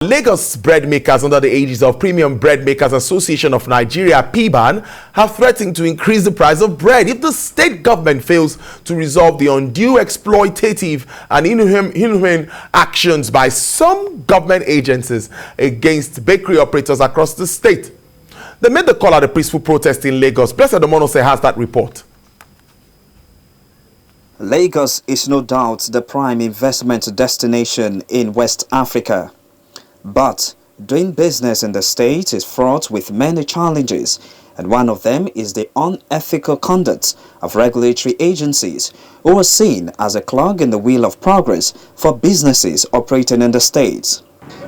Lagos breadmakers under the aegis of Premium Breadmakers Association of Nigeria, PBAN, have threatened to increase the price of bread if the state government fails to resolve the undue, exploitative and inhumane actions by some government agencies against bakery operators across the state. They made the call at a peaceful protest in Lagos. Blessed Onuorah has that report. Lagos is no doubt the prime investment destination in West Africa. But doing business in the state is fraught with many challenges, and one of them is the unethical conduct of regulatory agencies who are seen as a clog in the wheel of progress for businesses operating in the state.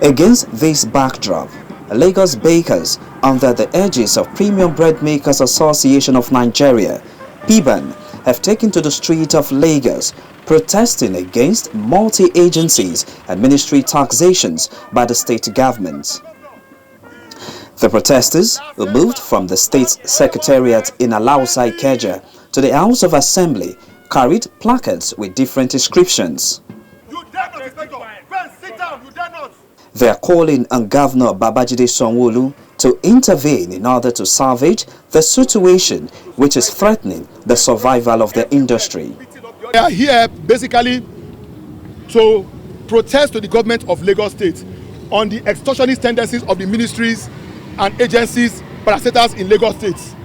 Against this backdrop, Lagos bakers, under the aegis of Premium Breadmakers Association of Nigeria, PBAN, have taken to the street of Lagos, protesting against multi-agencies and ministry taxations by the state government. The protesters, who moved from the state's secretariat in Alausa Ikeja to the House of Assembly, carried placards with different inscriptions. You dare not, Inspector! Go and sit down! You dare not! They are calling on Governor Babajide Sanwo-Olu to intervene in order to salvage the situation which is threatening the survival of the industry. We are here basically to protest to the government of Lagos State on the extortionist tendencies of the ministries and agencies, parastatals in Lagos State.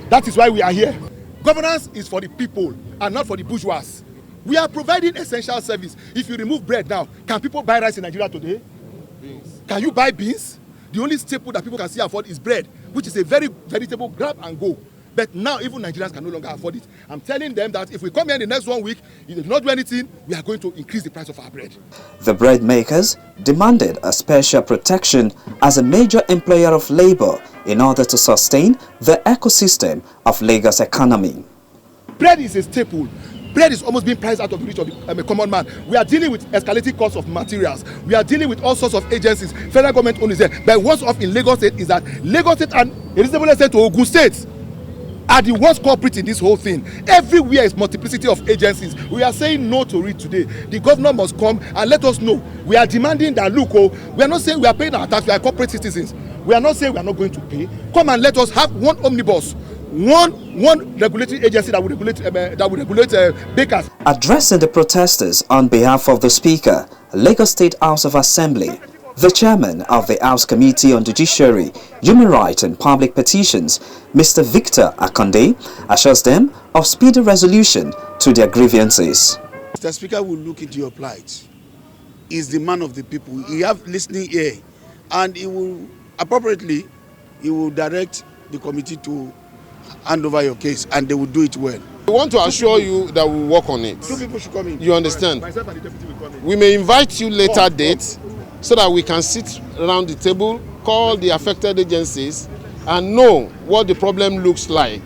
That is why we are here. Governance is for the people and not for the bourgeois. We are providing essential service. If you remove bread now, can people buy rice in Nigeria today? Beans. Can you buy beans? The only staple that people can still afford is bread, which is a very veritable grab and go. But now even Nigerians can no longer afford it. I'm telling them that if we come here in the next 1 week, if they do not do anything, we are going to increase the price of our bread. The bread makers demanded a special protection as a major employer of labor in order to sustain the ecosystem of Lagos economy. Bread is a staple. Bread is almost being priced out of the reach of the common man. We are dealing with escalating costs of materials. We are dealing with all sorts of agencies. Federal government only there. But what's off in Lagos State is that Lagos State and a reasonable extent to Ogun State are the worst culprit in this whole thing. Everywhere is multiplicity of agencies. We are saying no to it today. The governor must come and let us know. We are demanding that, look, we are not saying we are paying our tax, we are corporate citizens. We are not saying we are not going to pay. Come and let us have one omnibus, one regulatory agency that will regulate bakers. Addressing the protesters on behalf of the Speaker, Lagos State House of Assembly, the chairman of the House Committee on Judiciary, Human Rights and Public Petitions, Mr. Victor Akonde, assures them of speedy resolution to their grievances. Mr. Speaker will look into your plight. He's the man of the people. He have listening ear, and he will appropriately direct the committee to hand over your case, and they will do it well. We want to assure you that we'll work on it. 2 people should come in. You understand? Myself and the deputy will come in. We may invite you later dates so that we can sit around the table, call the affected agencies, and know what the problem looks like.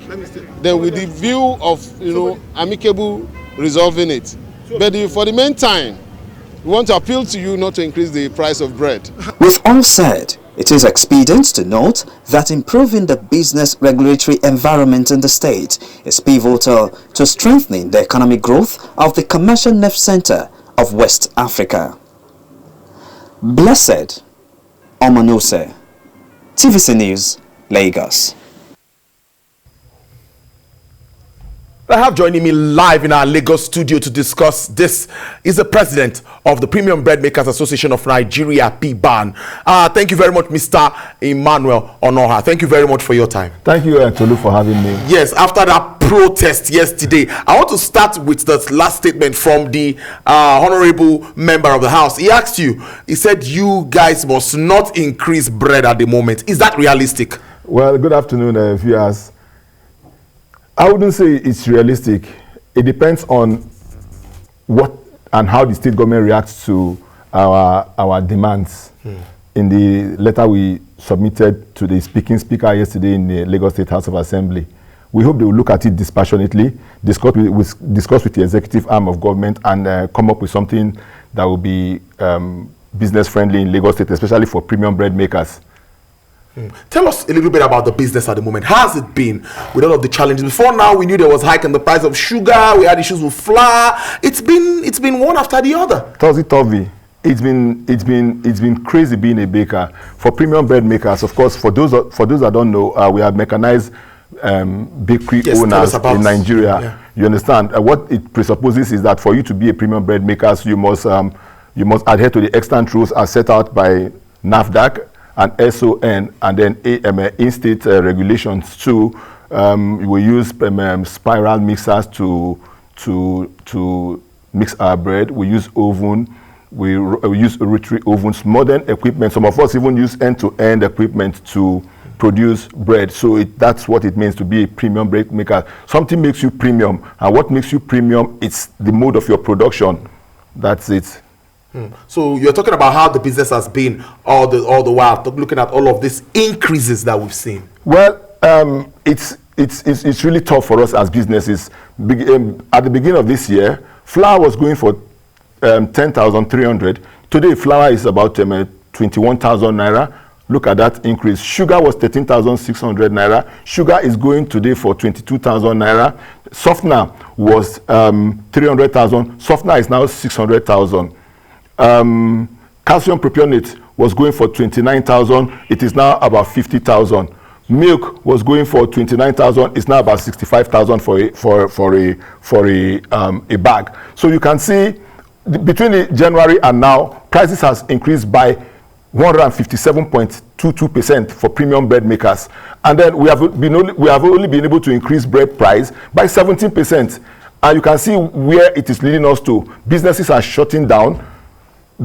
Then with the view of amicable resolving it. But for the meantime, we want to appeal to you not to increase the price of bread. With all said, it is expedient to note that improving the business regulatory environment in the state is pivotal to strengthening the economic growth of the commercial nerve center of West Africa. Blessed Onuorah, TVC News, Lagos. I have joining me live in our Lagos studio to discuss this is the president of the Premium Breadmakers Association of Nigeria, PBAN. Thank you very much, Mr. Emmanuel Onuorah. Thank you very much for your time. Thank you, Tolu, for having me. Yes, after that protest yesterday, I want to start with the last statement from the honorable member of the House. He asked you, he said you guys must not increase bread at the moment. Is that realistic? Well, good afternoon, viewers. I wouldn't say it's realistic. It depends on what and how the state government reacts to our demands. In the letter we submitted to the speaker yesterday in the Lagos State House of Assembly, we hope they will look at it dispassionately, discuss with the executive arm of government, and come up with something that will be business friendly in Lagos State, especially for premium bread makers. Tell us a little bit about the business at the moment. How has it been with all of the challenges? Before now, we knew there was a hike in the price of sugar. We had issues with flour. It's been one after the other. Topsy-turvy. It's been crazy being a baker. For premium bread makers, of course, for those that don't know, we have mechanized bakery owners in Nigeria. Yeah. You understand? What it presupposes is that for you to be a premium bread maker, you must adhere to the extant rules as set out by NAFDAC and SON, and then in-state regulations too. We use spiral mixers to mix our bread. We use oven. We use rotary ovens, modern equipment. Some of us even use end-to-end equipment to produce bread. So that's what it means to be a premium bread maker. Something makes you premium, and what makes you premium, it's the mode of your production. That's it. So you're talking about how the business has been all the while, looking at all of these increases that we've seen. Well, it's really tough for us as businesses. At the beginning of this year, flour was going for 10,300. Today, flour is about 21,000 naira. Look at that increase. Sugar was 13,600 naira. Sugar is going today for 22,000 naira. Softener was 300,000. Softener is now 600,000. Calcium propionate was going for 29,000. It is now about 50,000. Milk was going for 29,000. It's now about 65,000 for a bag. So you can see between January and now, prices has increased by 157.22% for premium bread makers, and then we have only been able to increase bread price by 17%. And you can see where it is leading us to. Businesses are shutting down.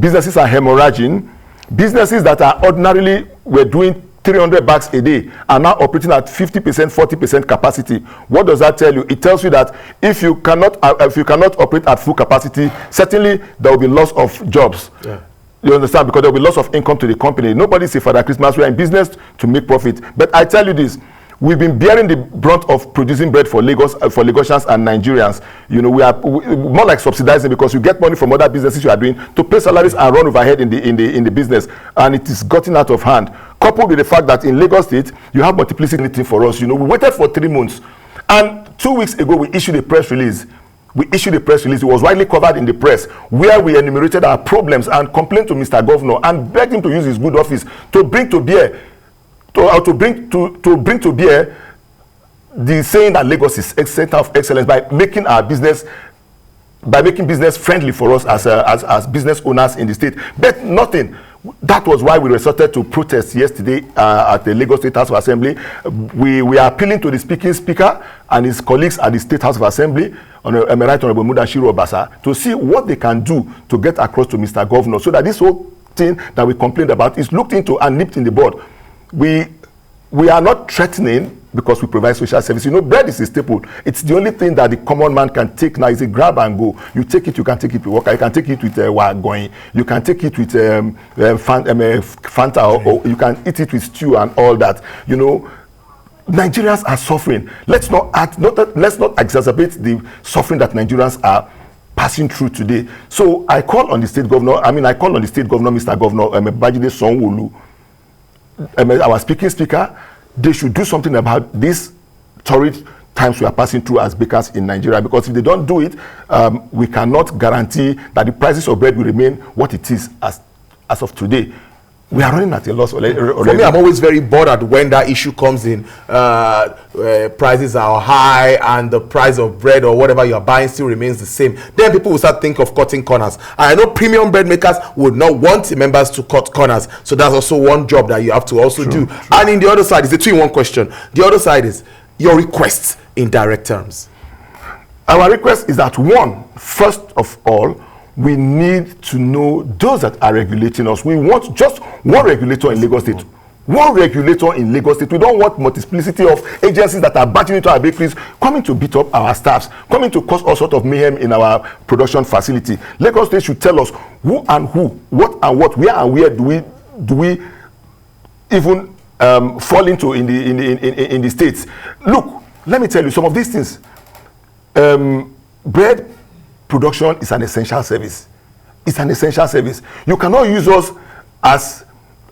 Businesses are hemorrhaging. Businesses that are ordinarily were doing 300 bags a day are now operating at 50%, 40% capacity. What does that tell you? It tells you that if you cannot operate at full capacity, certainly there will be loss of jobs. Yeah. You understand? Because there will be loss of income to the company. Nobody say Father Christmas, we are in business to make profit. But I tell you this, we've been bearing the brunt of producing bread for Lagosians and Nigerians. You know, we are more like subsidizing, because you get money from other businesses you are doing to pay salaries and run overhead in the business, and it is gotten out of hand. Coupled with the fact that in Lagos State you have multiplicity for us. You know, we waited for 3 months, and 2 weeks ago we issued a press release. It was widely covered in the press, where we enumerated our problems and complained to Mr. Governor and begged him to use his good office to bring to bear the saying that Lagos is a center of excellence by making business friendly for us as business owners in the state. But nothing. That was why we resorted to protest yesterday at the Lagos State House of Assembly. We are appealing to the speaker and his colleagues at the State House of Assembly, Right Honorable Mudashiru Obasa, to see what they can do to get across to Mr. Governor, so that this whole thing that we complained about is looked into and nipped in the bud. We are not threatening, because we provide social service. You know, bread is a staple. It's the only thing that the common man can take now. Is a grab and go. You take it, you can take it with water, you can take it with wagoing, you can take it with Fanta, or you can eat it with stew and all that. You know, Nigerians are suffering. Let's not exacerbate the suffering that Nigerians are passing through today. So I call on the state governor, Mr. Governor Babajide Sanwo-Olu, our speaker, they should do something about this torrid times we are passing through as bakers in Nigeria, because if they don't do it, we cannot guarantee that the prices of bread will remain what it is as of today. We are running at a loss already. For me, I'm always very bothered when that issue comes in. Prices are high and the price of bread or whatever you're buying still remains the same. Then people will start thinking of cutting corners. And I know premium bread makers would not want the members to cut corners. So that's also one job that you have to also do. And in the other side, it's a 2-in-1 question. The other side is your requests in direct terms. Our request is that, first of all, we need to know those that are regulating us. We want just one regulator in Lagos State. One regulator in Lagos State. We don't want multiplicity of agencies that are batching into our bakeries, coming to beat up our staffs, coming to cause all sorts of mayhem in our production facility. Lagos State should tell us who and who, what and what, where and where do we even fall into in the states. Look, let me tell you some of these things. Bread production is an essential service. It's an essential service. You cannot use us as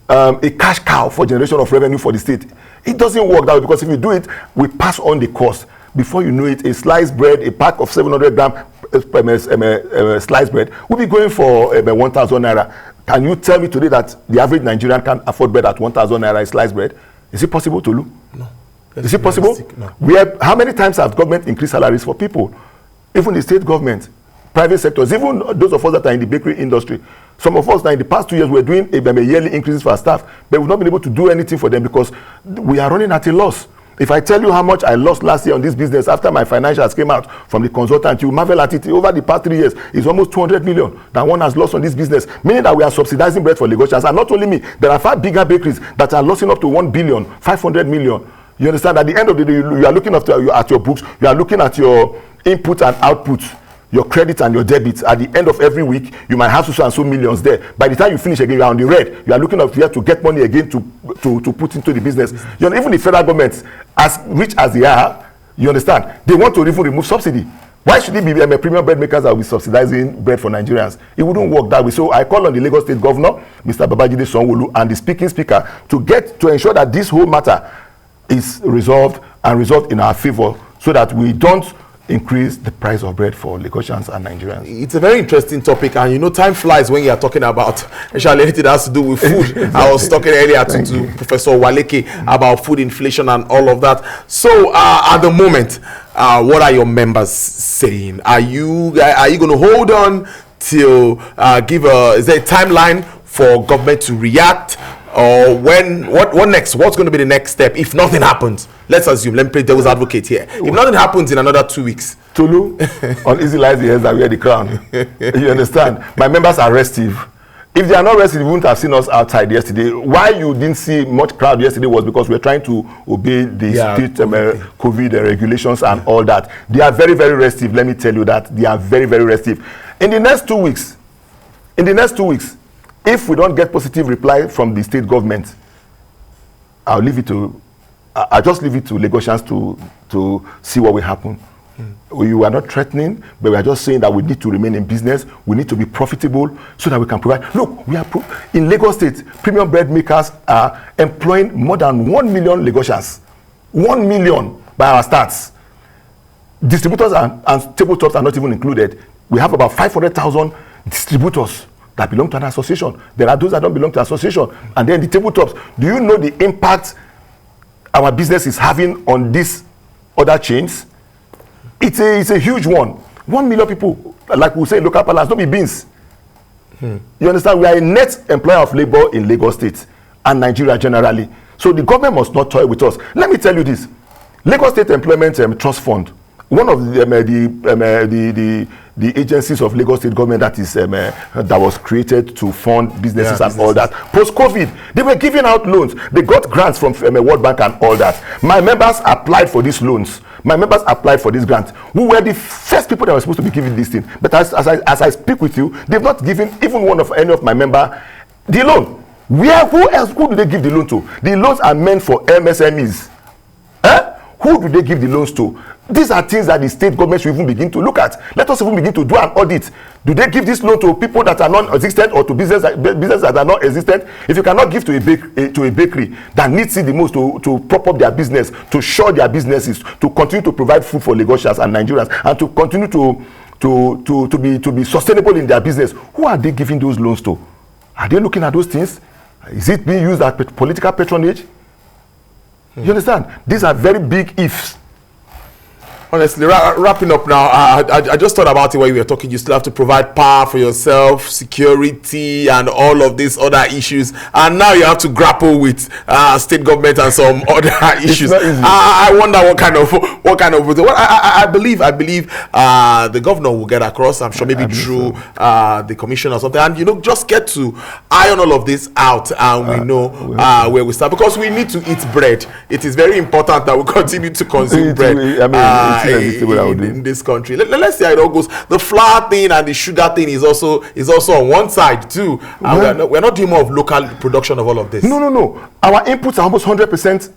a cash cow for generation of revenue for the state. It doesn't work that way, because if you do it, we pass on the cost. Before you know it, a sliced bread, a pack of 700 gram sliced bread will be going for 1,000 naira. Can you tell me today that the average Nigerian can afford bread at 1,000 naira sliced bread? Is it possible, Tolu? No. Is it possible? No. How many times have government increased salaries for people? Even the state government, private sectors, even those of us that are in the bakery industry. Some of us now in the past 2 years, we're doing a yearly increases for our staff, but we've not been able to do anything for them because we are running at a loss. If I tell you how much I lost last year on this business after my financials came out from the consultant, you marvel at it. Over the past 3 years, it's almost 200 million that one has lost on this business, meaning that we are subsidizing bread for Lagosians. And not only me, there are far bigger bakeries that are losing up to 1 billion, 500 million. You understand? At the end of the day, you are looking at your books, you are looking at your input and output, your credit and your debits. At the end of every week, you might have so and so millions there. By the time you finish again, you are on the red. You are looking up here to get money again to put into the business. You know, even the federal government, as rich as they are, you understand, they want to even remove subsidy. Why should it be premium bread makers that will be subsidizing bread for Nigerians? It wouldn't work that way. So I call on the Lagos State Governor, Mr. Babajide Sanwo-Olu, and the speaker to ensure that this whole matter is resolved and result in our favor so that we don't increase the price of bread for Lagosians and Nigerians. It's a very interesting topic, and you know, time flies when you are talking about actually anything that has to do with food. Exactly. I was talking earlier to Professor Waleke about food inflation and all of that. So at the moment, what are your members saying? Are you going to hold on till is there a timeline for government to react? Or what next? What's going to be the next step if nothing happens? Let's assume, let me play devil's advocate here. If nothing happens in another 2 weeks. Tolu, on easy lies the heads that wear the crown. You understand? My members are restive. If they are not restive, you wouldn't have seen us outside yesterday. Why you didn't see much crowd yesterday was because we're trying to obey the state COVID regulations and all that. They are very, very restive. Let me tell you that. They are very, very restive. In the next 2 weeks, if we don't get positive reply from the state government, I'll just leave it to Lagosians to see what will happen. We are not threatening, but we are just saying that we need to remain in business. We need to be profitable so that we can provide. Look, we are in Lagos State, premium bread makers are employing more than 1 million Lagosians. 1 million by our stats. Distributors and tabletops are not even included. We have about 500,000 distributors that belong to an association. There are those that don't belong to an association. And then the tabletops. Do you know the impact our business is having on these other chains? It's a huge one. 1 million people, like we say in local parlance, don't be beans. You understand? We are a net employer of labor in Lagos State and Nigeria generally. So the government must not toy with us. Let me tell you this. Lagos State Employment Trust Fund, one of the agencies of Lagos State government that was created to fund businesses and all that. Post-COVID, they were giving out loans. They got grants from World Bank and all that. My members applied for these loans. My members applied for this grant. We were the first people that were supposed to be giving this thing. But as I speak with you, they've not given even any of my members the loan. Who do they give the loan to? The loans are meant for MSMEs. Who do they give the loans to? These are things that the state government should even begin to look at. Let us even begin to do an audit. Do they give this loan to people that are non-existent or to businesses that are not existent? If you cannot give to a bakery that needs it the most to prop up their business, to shore their businesses, to continue to provide food for Lagosians and Nigerians, and to continue to be sustainable in their business, who are they giving those loans to? Are they looking at those things? Is it being used as political patronage? You understand? These are very big ifs. Honestly, wrapping up now, I just thought about it while you were talking. You still have to provide power for yourself, security, and all of these other issues. And now you have to grapple with state government and some other issues. I wonder what kind of. I believe the governor will get across. I'm sure maybe through the commission or something, and just get to iron all of this out, and we know where we start, because we need to eat bread. It is very important that we continue to consume bread. In this country. Let's see how it all goes. The flour thing and the sugar thing is also on one side too. We're not doing more of local production of all of this. No. Our inputs are almost 100%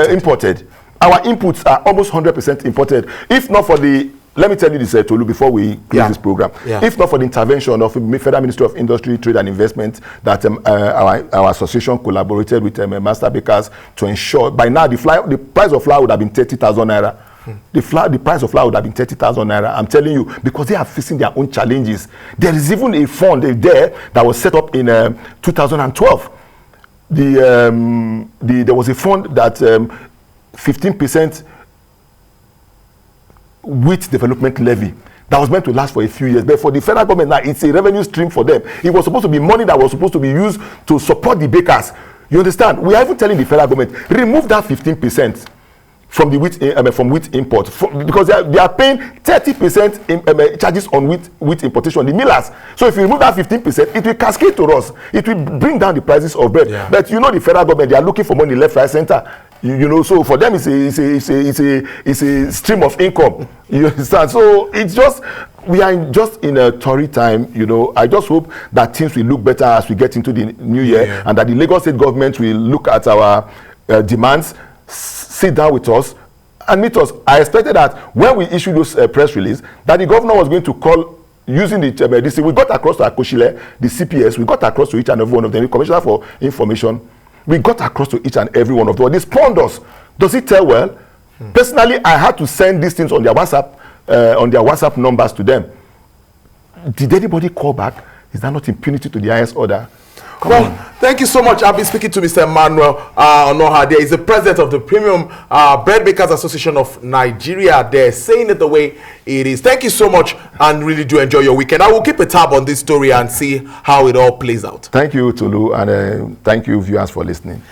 imported. Our inputs are almost 100% imported. If not for the, let me tell you this, Tolu, before we close this program. If not for the intervention of the Federal Ministry of Industry, Trade and Investment, that our association collaborated with Master Bakers to ensure, by now the price of flour would have been 30,000 naira. the price of flour would have been 30,000 naira. I'm telling you, because they are facing their own challenges. There is even a fund there that was set up in 2012. There was a fund that 15% wheat development levy that was meant to last for a few years, but for the federal government now, it's a revenue stream for them. It was supposed to be money that was supposed to be used to support the bakers. You understand? We are even telling the federal government, remove that 15% from the wheat, from wheat import, because they are paying 30% charges on wheat importation, the millers. So if you remove that 15%, it will cascade to us. It will bring down the prices of bread. Yeah. But you know, the federal government, they are looking for money left, right, center. You know, so for them it's a stream of income. You understand? So it's just, we are just in a torrid time. You know, I just hope that things will look better as we get into the new year, and that the Lagos State government will look at our demands, sit down with us and meet us. I expected that when we issued those press release, that the governor was going to call using the we got across to Akoshile, the CPS, we got across to each and every one of them, the Commissioner for Information. We got across to each and every one of them. They spawned us. Does it tell well? Personally, I had to send these things on their WhatsApp numbers to them. Did anybody call back? Is that not impunity to the highest order? Thank you so much. I've been speaking to Mr. Emmanuel Onuorah. There is the president of the Premium Breadmakers Association of Nigeria. They're saying it the way it is. Thank you so much, and really do enjoy your weekend. I will keep a tab on this story and see how it all plays out. Thank you, Tolu, and thank you, viewers, for listening.